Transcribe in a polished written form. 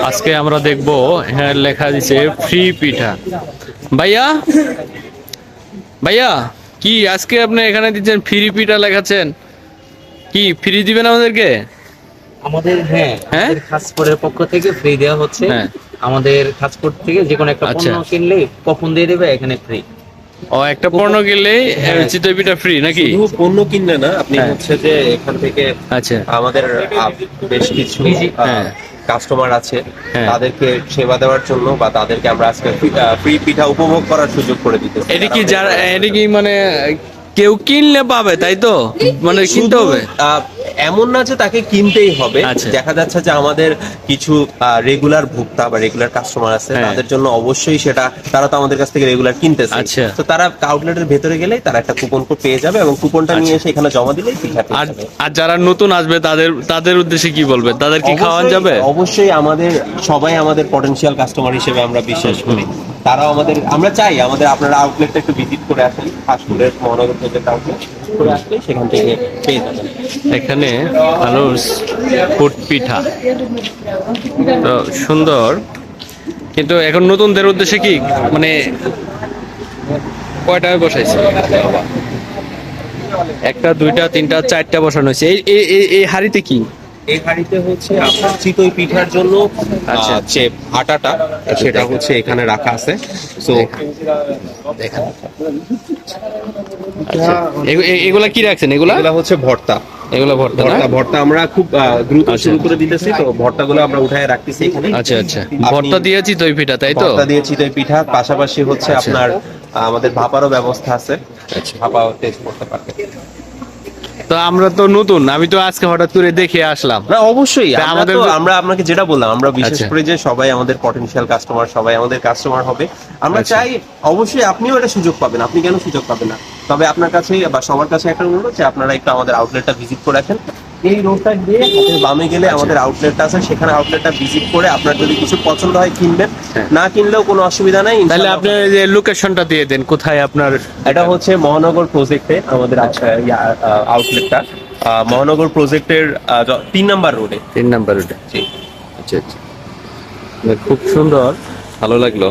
আজকে আমরা দেখবো হ্যাঁ লেখা দিছে ফ্রি পিঠা। ভাইয়া ভাইয়া কি আজকে আপনি এখানে দিচ্ছেন ফ্রি পিঠা লেখাচ্ছেন, কি ফ্রি দিবেন আমাদেরকে? আমাদের হ্যাঁ আমাদের খাসপুরের পক্ষ থেকে ফ্রি দেওয়া হচ্ছে। হ্যাঁ। আমাদের খাসপুর থেকে যে কোনো একটা আচ্ছা। পণ্য কিনলে কুপন দিয়ে দেবে, এখানে ফ্রি। ও একটা পণ্য কিনলেই হ্যাঁ। চিতই পিঠা ফ্রি নাকি? শুধু পণ্য কিনলে না, আপনি হ্যাঁ। হচ্ছে যে এখান থেকে আচ্ছা। আমাদের বেশ কিছু হ্যাঁ। কাস্টমার আছে, হ্যাঁ। তাদেরকে সেবা দেওয়ার জন্য বা তাদেরকে আমরা আজকে ফ্রি পিঠা উপভোগ করার সুযোগ করে দিতেছি। এটা কি যারা এটা কি মানে কেউ কিনলে পাবে তাই তো, মানে কিনতে শুধু, হবে? এমন না যে তাকে কিনতেই হবে। আচ্ছা। দেখা যাচ্ছে যে আমাদের কিছু রেগুলার ভোক্তা বা রেগুলার কাস্টমার আছে, হ্যাঁ। তাদের জন্য অবশ্যই সেটা, তারা তো আমাদের কাছ থেকে রেগুলার কিনতেছে। আচ্ছা। তো তারা আউটলেটের ভেতরে গেলেই তারা একটা কুপন কোড পেয়ে যাবে এবং কুপনটা নিয়ে এসে এখানে জমা দিলেই পিঠা পেয়ে আর যাবে। আর যারা নতুন আসবে তাদের তাদের উদ্দেশ্যে কি বলবেন? তাদের কি খাওয়ানো যাবে? অবশ্যই আমাদের সবাই আমাদের পটেনশিয়াল কাস্টমার হিসেবে আমরা বিশ্বাস করি। তারাও আমরা চাই আপনারা আউটলেটটা একটু ভিজিট করে আসেন, ফাস্টফুডের মহানগর প্রজেক্ট আউটলেট করে আসলে সেখান থেকে পেয়ে যাবেন। এখানে মানুষ ফুট পিঠা তো সুন্দর, কিন্তু এখন নতুনদের উদ্দেশ্যে কি মানে কয়টা বসাইছে? একটা দুইটা তিনটা চারটা বসানো হয়েছে। এই হাড়িতে কি? এই হাঁড়িতে হচ্ছে আপনার চিতই পিঠার জন্য আচ্ছা। যে আটাটা সেটা হচ্ছে এখানে রাখা আছে। তো দেখেন আচ্ছা, এগুলা কি রাখছেন? এগুলা এগুলা হচ্ছে ভর্তা। এগুলা ভর্তা না? ভর্তা আমরা খুব দ্রুত আচ্ছা। শুরু করে দিতেছি, তো ভর্তাগুলো আমরা উঠায় রাখতেছি এখানে। আচ্ছা আচ্ছা, আপনি ভর্তা দিয়েছি দই পিঠা তাই তো? ভর্তা দিয়ে চিতই পিঠা, পাশাপাশি হচ্ছে আচ্ছা। আপনার আমাদের ভাপারও ব্যবস্থা আছে, আচ্ছা। ভাপাও টেস্ট করতে পারবেন। তো আমরা তো নতুন, আমি তো আজকে হঠাৎ করে দেখে আসলাম। না অবশ্যই, তা আমাদের আমরা আপনাকে যেটা বললাম, আমরা বিশেষ আচ্ছা। করে যে সবাই আমাদের পটেনশিয়াল কাস্টমার, সবাই আমাদের কাস্টমার হবে। আমরা আচ্ছা। চাই অবশ্যই আপনিও এটা সুযোগ পাবেন, আপনি কেন সুযোগ পাবেন না? তবে আপনার কাছে বা সবার কাছে একটা অনুরোধ যে আপনারা একটু আমাদের আউটলেটটা ভিজিট করে রাখেন। এই রোডটা দিয়ে হাতের বামে গেলে আমাদের আউটলেটটা আছে, সেখানে আউটলেটটা ভিজিট করে আপনার যদি কিছু পছন্দ হয় কিনবেন, হ্যাঁ। না কিনলেও কোনো অসুবিধা নাই। তাহলে ইনশাআল্লাহ। আপনার যে লোকেশনটা দিয়ে দেন, কোথায় আপনার? এটা হচ্ছে মহানগর প্রজেক্টে আমাদের আউটলেটটা, মহানগর প্রজেক্টের 3 নাম্বার রোডে। 3 নাম্বার ওটা। জি। আচ্ছা আচ্ছা, খুব সুন্দর, ভালো লাগলো।